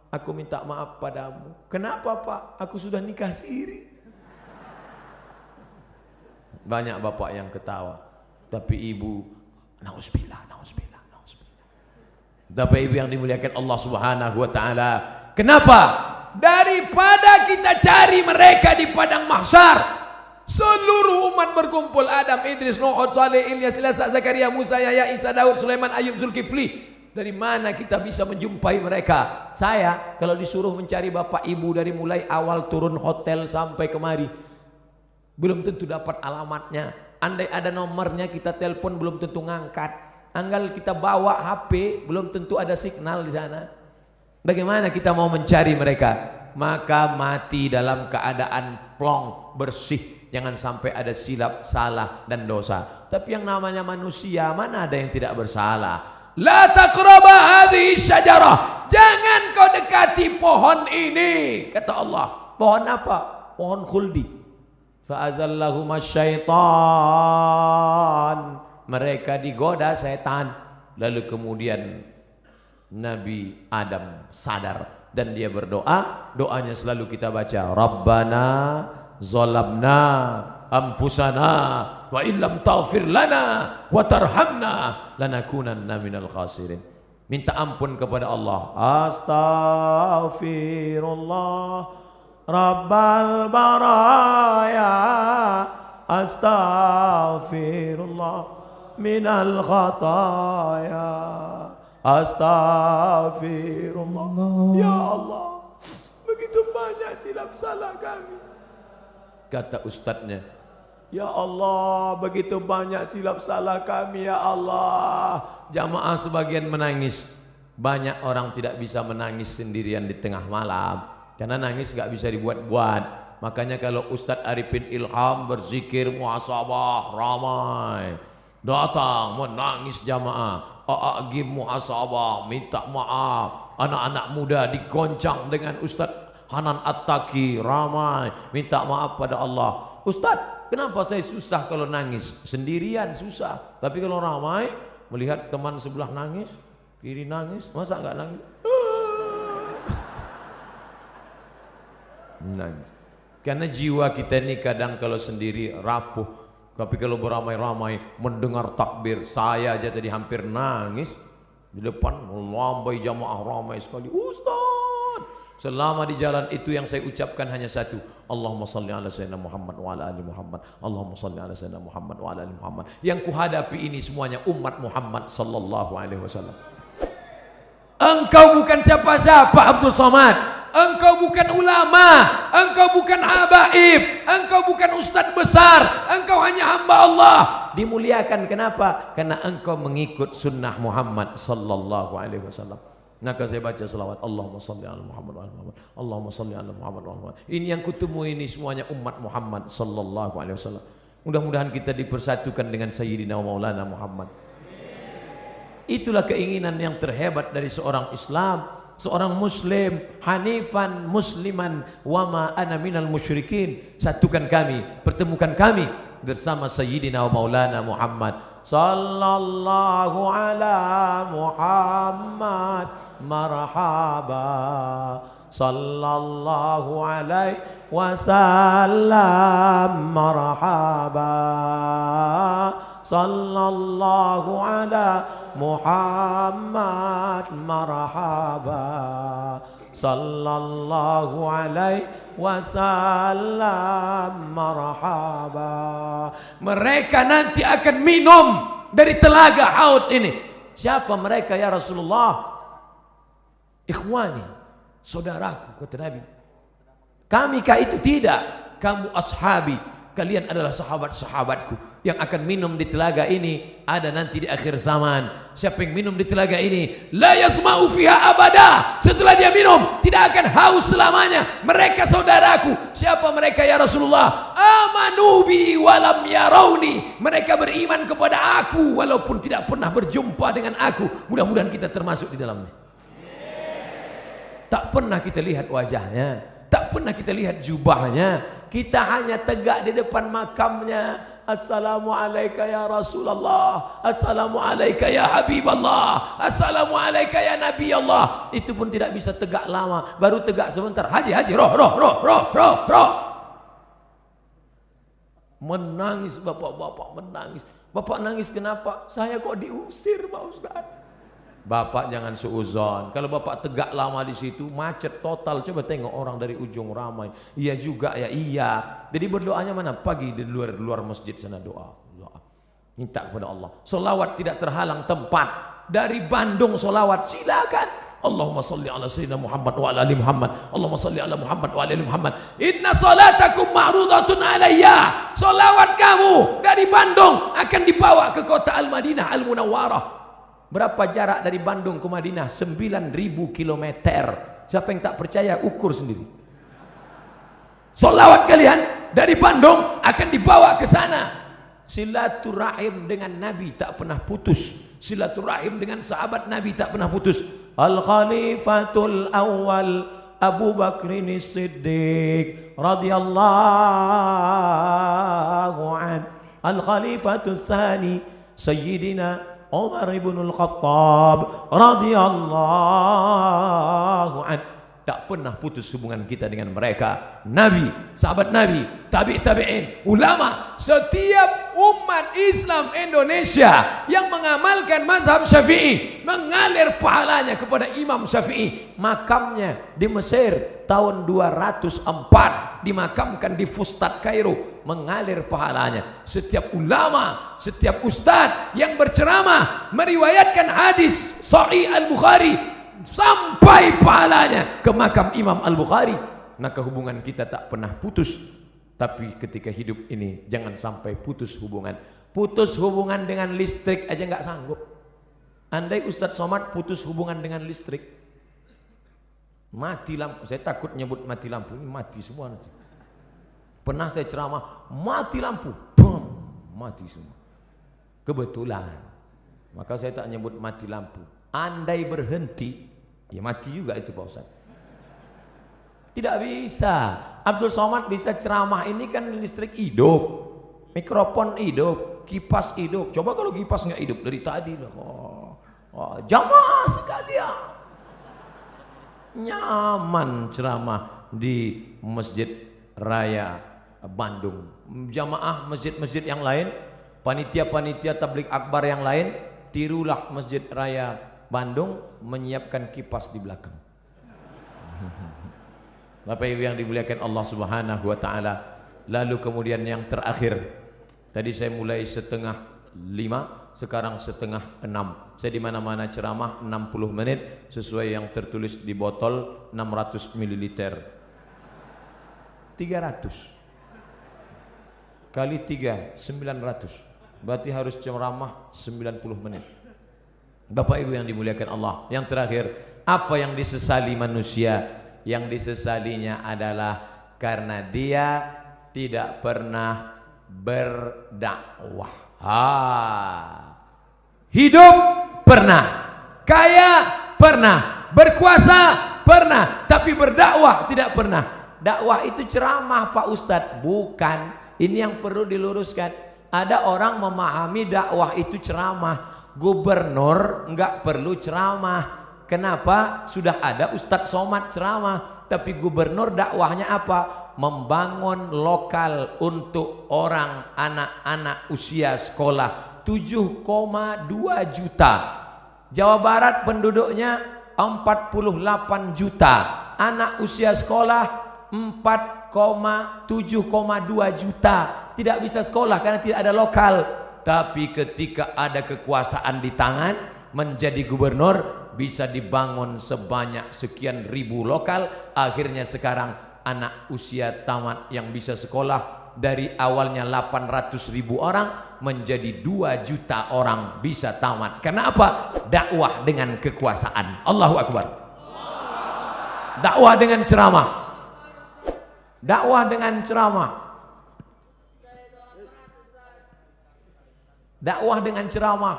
aku minta maaf padamu. Kenapa Pak? Aku sudah nikah siri. Banyak bapak yang ketawa, tapi ibu, nauzubillah. Bapak Ibu yang dimuliakan Allah Subhanahu wa taala, kenapa? Daripada kita cari mereka di padang mahsyar, seluruh umat berkumpul, Adam, Idris, Nuh, Saleh, Ilyas, Ilyasan, Zakaria, Musa, Yahya, Isa, Daud, Sulaiman, Ayub, Zulkifli. Dari mana kita bisa menjumpai mereka? Saya kalau disuruh mencari Bapak Ibu dari mulai awal turun hotel sampai kemari, belum tentu dapat alamatnya. Andai ada nomornya kita telepon belum tentu ngangkat. Anggal kita bawa HP belum tentu ada signal di sana. Bagaimana kita mau mencari mereka? Maka mati dalam keadaan plong, bersih. Jangan sampai ada silap, salah dan dosa. Tapi yang namanya manusia, mana ada yang tidak bersalah? La taqraba hadhihi syajarah. Jangan kau dekati pohon ini, kata Allah. Pohon apa? Pohon khuldi. Fa'azallahum syaitan, mereka digoda setan. Lalu kemudian Nabi Adam sadar dan dia berdoa. Doanya selalu kita baca, Rabbana zalamna anfusana wa illam taghfir lana wa tarhamna lanakunanna minal khasirin. Minta ampun kepada Allah. Astaghfirullah Rabbal baraya, astaghfirullah minal khataya, astaghfirullah. Ya Allah, begitu banyak silap salah kami. Kata ustadznya, ya Allah, begitu banyak silap salah kami ya Allah. Jamaah sebagian menangis. Banyak orang tidak bisa menangis sendirian di tengah malam. Karena nangis gak bisa dibuat-buat. Makanya kalau Ustadz Arifin Ilham berzikir muhasabah ramai, datang menangis jamaah, a'agim muhasabah, minta maaf. Anak-anak muda digoncang dengan Ustadz Hanan At-Taqi, ramai minta maaf pada Allah. Ustadz, kenapa saya susah kalau nangis? Sendirian susah, tapi kalau ramai, melihat teman sebelah nangis, kiri nangis, masa gak nangis? Nangis. Karena jiwa kita ini kadang kalau sendiri rapuh, tapi kalau beramai-ramai mendengar takbir, saya aja tadi hampir nangis di depan melambai jamaah ramai sekali. Ustaz, selama di jalan itu yang saya ucapkan hanya satu, Allahumma salli ala sayyidina Muhammad wa ala ali Muhammad, Allahumma salli ala sayyidina Muhammad wa ala ali Muhammad. Yang kuhadapi ini semuanya umat Muhammad sallallahu alaihi wasallam. Engkau bukan siapa-siapa Abdul Somad. Engkau bukan ulama, engkau bukan habaib, engkau bukan ustadz besar, engkau hanya hamba Allah. Dimuliakan kenapa? Karena engkau mengikut sunnah Muhammad sallallahu alaihi wasallam. Maka saya baca selawat, Allahumma salli ala Muhammad wa ala Muhammad, Allahumma salli ala Muhammad wa ala Muhammad. Ini yang kutemu ini semuanya umat Muhammad sallallahu alaihi wasallam. Mudah-mudahan kita dipersatukan dengan Sayyidina Maulana Muhammad. Itulah keinginan yang terhebat dari seorang Islam, seorang Muslim, hanifan musliman wa ma ana minal musyrikin. Satukan kami, pertemukan kami bersama Sayyidina Maulana Muhammad sallallahu ala Muhammad marhaba sallallahu alaihi wasallam marhaba sallallahu ala Muhammad marhaba sallallahu alaihi wasallam marhaba. Mereka nanti akan minum dari telaga haud ini. Siapa mereka ya Rasulullah? Ikhwani, saudaraku, kata Nabi. Kami kah itu? Tidak. Kamu ashabi, kalian adalah sahabat-sahabatku yang akan minum di telaga ini. Ada nanti di akhir zaman. Siapa yang minum di telaga ini, la yasma'u fiha abada. Setelah dia minum, tidak akan haus selamanya. Mereka saudaraku. Siapa mereka ya Rasulullah? Amanu bi walam yarawni. Mereka beriman kepada aku walaupun tidak pernah berjumpa dengan aku. Mudah-mudahan kita termasuk di dalamnya. Tak pernah kita lihat wajahnya, tak pernah kita lihat jubahnya. Kita hanya tegak di depan makamnya. Assalamualaikum ya Rasulullah, Assalamualaikum ya Habiballah, Assalamualaikum ya Nabi Allah. Itu pun tidak bisa tegak lama, baru tegak sebentar. Haji roh. Menangis bapak-bapak, menangis. Bapak nangis kenapa? Saya kok diusir Pak Ustaz. Bapak jangan suuzon. Kalau bapak tegak lama di situ macet total. Coba tengok orang dari ujung ramai. Iya juga ya, iya. Jadi berdoanya mana? Pagi di luar masjid sana doa. Minta kepada Allah. Solawat tidak terhalang tempat. Dari Bandung solawat silakan. Allahumma salli ala sayyidina Muhammad wa ala ali Muhammad. Allahumma salli ala Muhammad wa ala ali Muhammad. Inna salatakum ma'rudatun alayya. Solawat kamu dari Bandung akan dibawa ke kota Al-Madinah Al-Munawwarah. Berapa jarak dari Bandung ke Madinah? 9.000 km. Siapa yang tak percaya ukur sendiri. Solawat kalian dari Bandung akan dibawa ke sana. Silaturahim dengan Nabi tak pernah putus. Silaturahim dengan sahabat Nabi tak pernah putus. Al-Khalifatul Awwal Abu Bakrin Siddiq radhiyallahu an. Al-Khalifatul Tsani Sayyidina Umar ibn al-Khattab radhiyallahu an. Tak pernah putus hubungan kita dengan mereka. Nabi, sahabat Nabi, tabi'in, ulama, setiap umat Islam Indonesia yang mengamalkan mazhab Syafi'i mengalir pahalanya kepada Imam Syafi'i. Makamnya di Mesir tahun 204, dimakamkan di Fustat Kairo, mengalir pahalanya. Setiap ulama, setiap ustadz yang berceramah meriwayatkan hadis Sahih Al-Bukhari sampai pahalanya ke makam Imam Al-Bukhari. Maka hubungan kita tak pernah putus. Tapi ketika hidup ini jangan sampai putus hubungan. Putus hubungan dengan listrik aja nggak sanggup. Andai Ustadz Somad putus hubungan dengan listrik, mati lampu. Saya takut nyebut mati lampu, ini mati semua nanti. Pernah saya ceramah, mati lampu, boom, mati semua. Kebetulan. Maka saya tak nyebut mati lampu. Andai berhenti, ya mati juga itu Pak Ustaz. Tidak bisa. Abdul Somad bisa ceramah, ini kan listrik hidup, mikrofon hidup, kipas hidup. Coba kalau kipas nggak hidup dari tadi, jamaah sekalian, nyaman ceramah di Masjid Raya Bandung. Jamaah masjid-masjid yang lain, panitia-panitia tabligh akbar yang lain, tirulah Masjid Raya Bandung menyiapkan kipas di belakang. Bapak Ibu yang dimuliakan Allah Subhanahu wa taala. Lalu kemudian yang terakhir, tadi saya mulai 4:30, sekarang 5:30. Saya di mana-mana ceramah 60 menit sesuai yang tertulis di botol 600 ml. 300 kali 3 900. Berarti harus ceramah 90 menit. Bapak Ibu yang dimuliakan Allah, yang terakhir, Apa yang disesali manusia? Yang disesalinya adalah karena dia tidak pernah berdakwah. Hidup pernah, kaya pernah, berkuasa pernah, tapi berdakwah tidak pernah. Dakwah itu ceramah Pak Ustadz, bukan. Ini yang perlu diluruskan. Ada orang memahami dakwah itu ceramah. Gubernur nggak perlu ceramah. Kenapa? Sudah ada Ustadz Somad ceramah. Tapi gubernur dakwahnya apa? Membangun lokal untuk orang anak-anak usia sekolah. 7,2 juta. Jawa Barat penduduknya 48 juta. Anak usia sekolah 7,2 juta. Tidak bisa sekolah karena tidak ada lokal. Tapi ketika ada kekuasaan di tangan, menjadi gubernur, bisa dibangun sebanyak sekian ribu lokal. Akhirnya sekarang anak usia tamat yang bisa sekolah dari awalnya 800.000 orang menjadi 2 juta orang bisa tamat. Karena apa? Dakwah dengan kekuasaan. Allahu Akbar. Dakwah dengan ceramah. Dakwah dengan ceramah. Dakwah dengan ceramah.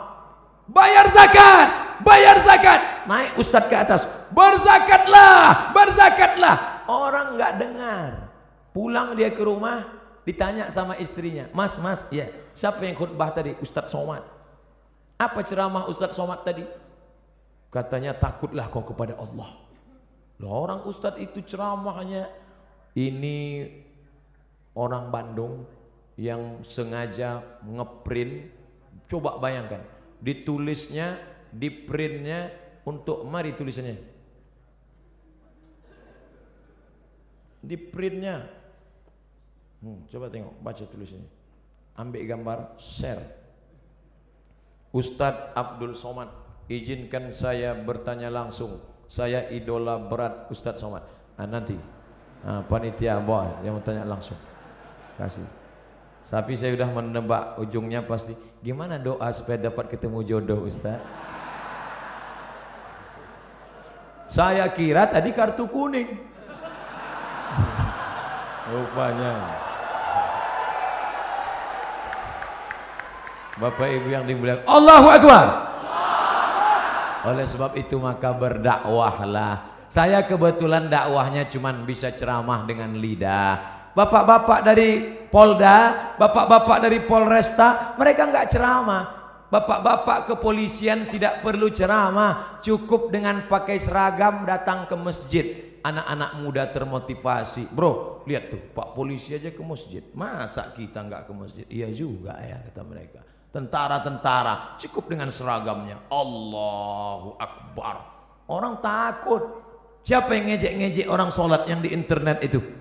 Bayar zakat, bayar zakat. Naik ustadz ke atas, berzakatlah, berzakatlah. Orang nggak dengar. Pulang dia ke rumah, ditanya sama istrinya, mas, ya, siapa yang khutbah tadi? Ustadz Somad. Apa ceramah Ustadz Somad tadi? Katanya, takutlah kau kepada Allah. Loh, orang ustadz itu ceramahnya, ini orang Bandung yang sengaja ngeprint. Coba bayangkan, ditulisnya, diprintnya untuk, mari tulisannya, diprintnya. Coba tengok, baca tulisannya, ambil gambar, share. Ustadz Abdul Somad, izinkan saya bertanya langsung. Saya idola berat Ustadz Somad. Nanti panitia bawa yang mau tanya langsung, kasih. Tapi saya sudah menebak ujungnya pasti. Gimana doa supaya dapat ketemu jodoh Ustaz? Saya kira tadi kartu kuning. Rupanya. Bapak Ibu yang dimuliakan, Allahu Akbar. Oleh sebab itu maka berdakwahlah. Saya kebetulan dakwahnya cuman bisa ceramah dengan lidah. Bapak-bapak dari Polda, bapak-bapak dari Polresta, mereka enggak ceramah. Bapak-bapak kepolisian tidak perlu ceramah, cukup dengan pakai seragam datang ke masjid. Anak-anak muda termotivasi. Bro, lihat tuh, Pak polisi aja ke masjid. Masa kita enggak ke masjid? Iya juga ya, kata mereka. Tentara-tentara cukup dengan seragamnya. Allahu Akbar. Orang takut. Siapa yang ngejek-ngejek orang sholat yang di internet itu?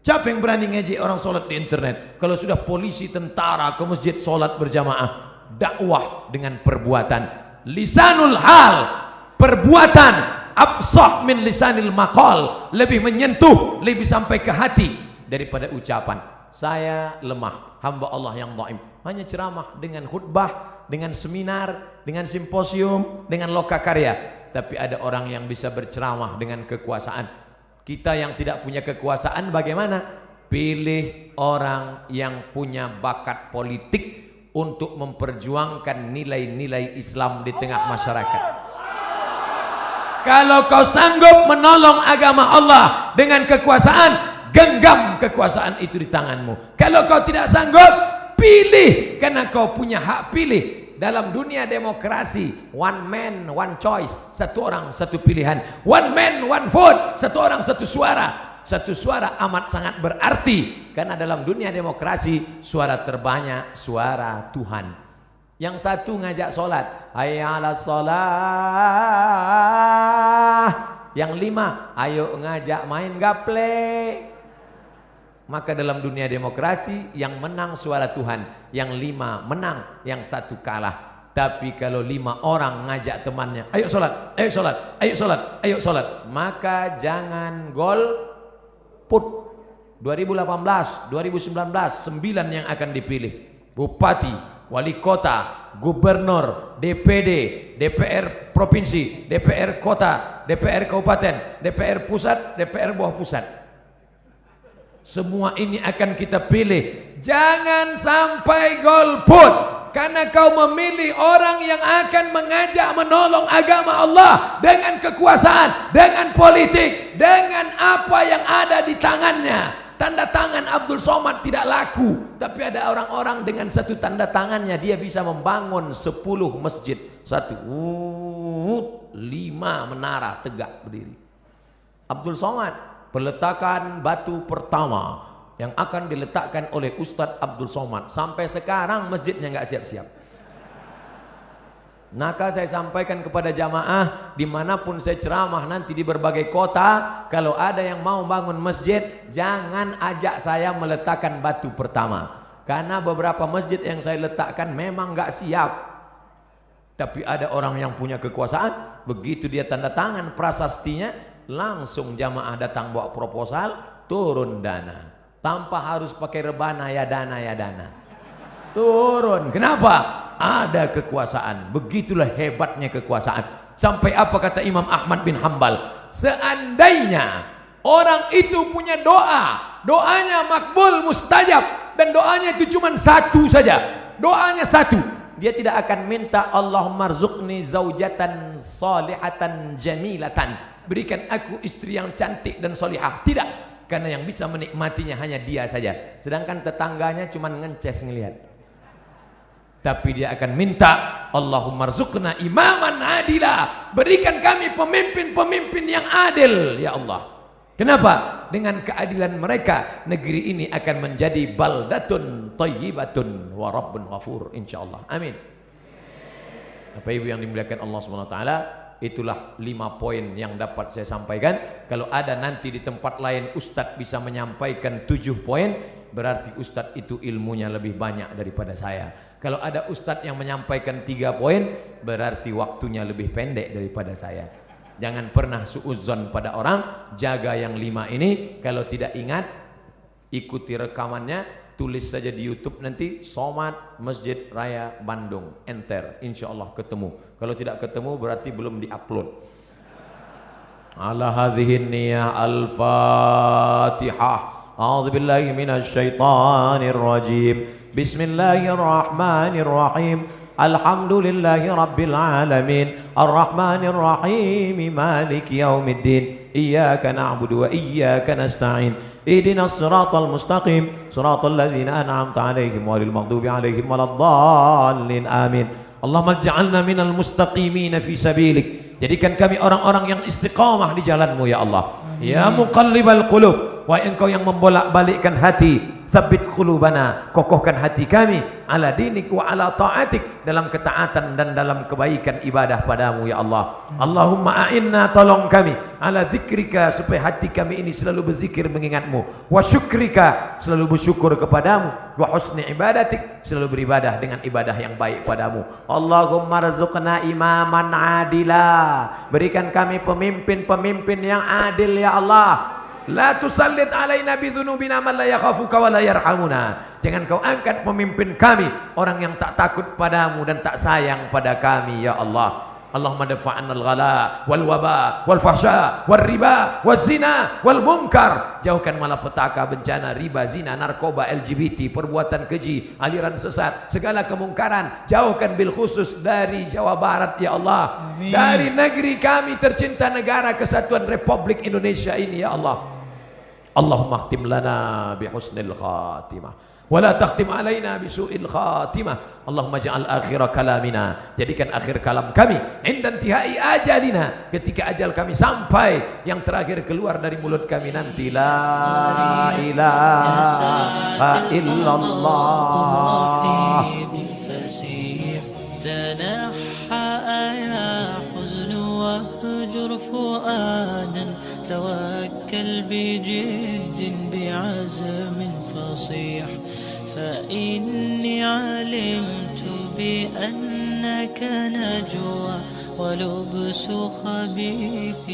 Siapa yang berani ngejek orang sholat di internet? Kalau sudah polisi, tentara ke masjid sholat berjamaah. Dakwah dengan perbuatan. Lisanul hal, perbuatan afsah min lisanil maqal, lebih menyentuh, lebih sampai ke hati daripada ucapan. Saya lemah, hamba Allah yang dhaif. Hanya ceramah dengan khutbah, dengan seminar, dengan simposium, dengan lokakarya. Tapi ada orang yang bisa berceramah dengan kekuasaan. Kita yang tidak punya kekuasaan bagaimana? Pilih orang yang punya bakat politik untuk memperjuangkan nilai-nilai Islam di tengah masyarakat. Kalau kau sanggup menolong agama Allah dengan kekuasaan, genggam kekuasaan itu di tanganmu. Kalau kau tidak sanggup, pilih, karena kau punya hak pilih. Dalam dunia demokrasi, one man, one choice, satu orang, satu pilihan. One man, one vote, satu orang, satu suara. Satu suara amat sangat berarti, karena dalam dunia demokrasi, suara terbanyak, suara Tuhan. Yang satu ngajak sholat, hayya 'alas sholah. Yang 5, ayo ngajak main gaple. Maka dalam dunia demokrasi, yang menang suara Tuhan, yang 5 menang, yang 1 kalah. Tapi kalau 5 orang ngajak temannya, ayo sholat, ayo sholat, ayo sholat, ayo sholat, maka jangan golput. 2018, 2019, 9 yang akan dipilih. Bupati, wali kota, gubernur, DPD, DPR provinsi, DPR kota, DPR kabupaten, DPR pusat, DPR bawah pusat. Semua ini akan kita pilih. Jangan sampai golput, karena kau memilih orang yang akan mengajak menolong agama Allah dengan kekuasaan, dengan politik, dengan apa yang ada di tangannya. Tanda tangan Abdul Somad tidak laku, tapi ada orang-orang dengan satu tanda tangannya dia bisa membangun 10 masjid. 1, 5 menara tegak berdiri. Abdul Somad, peletakan batu pertama yang akan diletakkan oleh Ustadz Abdul Somad. Sampai sekarang masjidnya nggak siap-siap. Maka saya sampaikan kepada jamaah, dimanapun saya ceramah nanti di berbagai kota, kalau ada yang mau bangun masjid, jangan ajak saya meletakkan batu pertama, karena beberapa masjid yang saya letakkan memang nggak siap. Tapi ada orang yang punya kekuasaan, begitu dia tanda tangan prasastinya, langsung jamaah datang bawa proposal, turun dana, tanpa harus pakai rebana ya dana, turun. Kenapa? Ada kekuasaan. Begitulah hebatnya kekuasaan. Sampai apa kata Imam Ahmad bin Hambal, seandainya orang itu punya doa, doanya makbul mustajab, dan doanya itu cuma satu saja, doanya satu, dia tidak akan minta Allahumma rzuqni zaujatan salihatan jamilatan, berikan aku istri yang cantik dan salihah. Tidak, karena yang bisa menikmatinya hanya dia saja, sedangkan tetangganya cuma ngences ngelihat. Tapi dia akan minta Allahumma rzuqna imaman adila, berikan kami pemimpin-pemimpin yang adil ya Allah. Kenapa? Dengan keadilan mereka negeri ini akan menjadi baldatun thayyibatun wa rabbun ghafur insyaallah. Amin. Bapak Ibu yang dimuliakan Allah Subhanahu wa taala, itulah 5 poin yang dapat saya sampaikan. Kalau ada nanti di tempat lain Ustadz bisa menyampaikan 7 poin, berarti Ustadz itu ilmunya lebih banyak daripada saya. Kalau ada Ustadz yang menyampaikan 3 poin, berarti waktunya lebih pendek daripada saya. Jangan pernah suudzon pada orang, jaga yang 5 ini. Kalau tidak ingat, ikuti rekamannya, tulis saja di YouTube nanti, Somad Masjid Raya Bandung, enter, insya Allah ketemu. Kalau tidak ketemu berarti belum diupload. Ala hadhihi niyah al-Fatihah. A'udzu billahi minasy syaithanir rajim. Bismillahirrahmanirrahim. Alhamdulillahi rabbil alamin. Arrahmanir rahim. Maliki yaumiddin. Iyyaka na'budu wa iyyaka nasta'in. Ihdinas siratal mustaqim. Siratal ladzina an'amta 'alaihim ghairil maghdubi 'alaihim waladdallin. Amin. Allahumma ij'alna minal mustaqimin fi sabilik. Jadikan kami orang-orang yang istiqamah di jalanmu ya Allah. Ya muqallibal qulub, wahai engkau yang membolak-balikkan hati, sabbit qulubana, kokohkan hati kami ala dinik wa ala ta'atik, dalam ketaatan dan dalam kebaikan ibadah padamu ya Allah. Allahumma a'inna, tolong kami, ala dzikrika, supaya hati kami ini selalu berzikir mengingatmu, wa syukrika, selalu bersyukur kepadamu, wa husni ibadatik, selalu beribadah dengan ibadah yang baik padamu. Allahumma rzuqna imaman adila, berikan kami pemimpin-pemimpin yang adil ya Allah. La tusallit alaina bidzunubina man la yakhafuka wa la yarhamuna. Jangan kau angkat pemimpin kami orang yang tak takut padamu dan tak sayang pada kami ya Allah. Allahumma dafa'anna al-ghala wal waba wal fahsya wal riba wal zina wal munkar. Jauhkan malapetaka, bencana, riba, zina, narkoba, LGBT, perbuatan keji, aliran sesat, segala kemungkaran. Jauhkan bil khusus dari Jawa Barat ya Allah. Amin. Dari negeri kami tercinta, negara kesatuan Republik Indonesia ini ya Allah. Allahumma khtim lana bi husnil khatimah wa la takhtim alaina bi su'il khatimah. Allahumma ja'al akhir kalamina, jadikan akhir kalam kami inda intihai ajalina, ketika ajal kami sampai, yang terakhir keluar dari mulut kami nanti la ilaha illallah. توكل بجد بعزم فصيح فإني علمت بأنك نجوى ولبس خبيث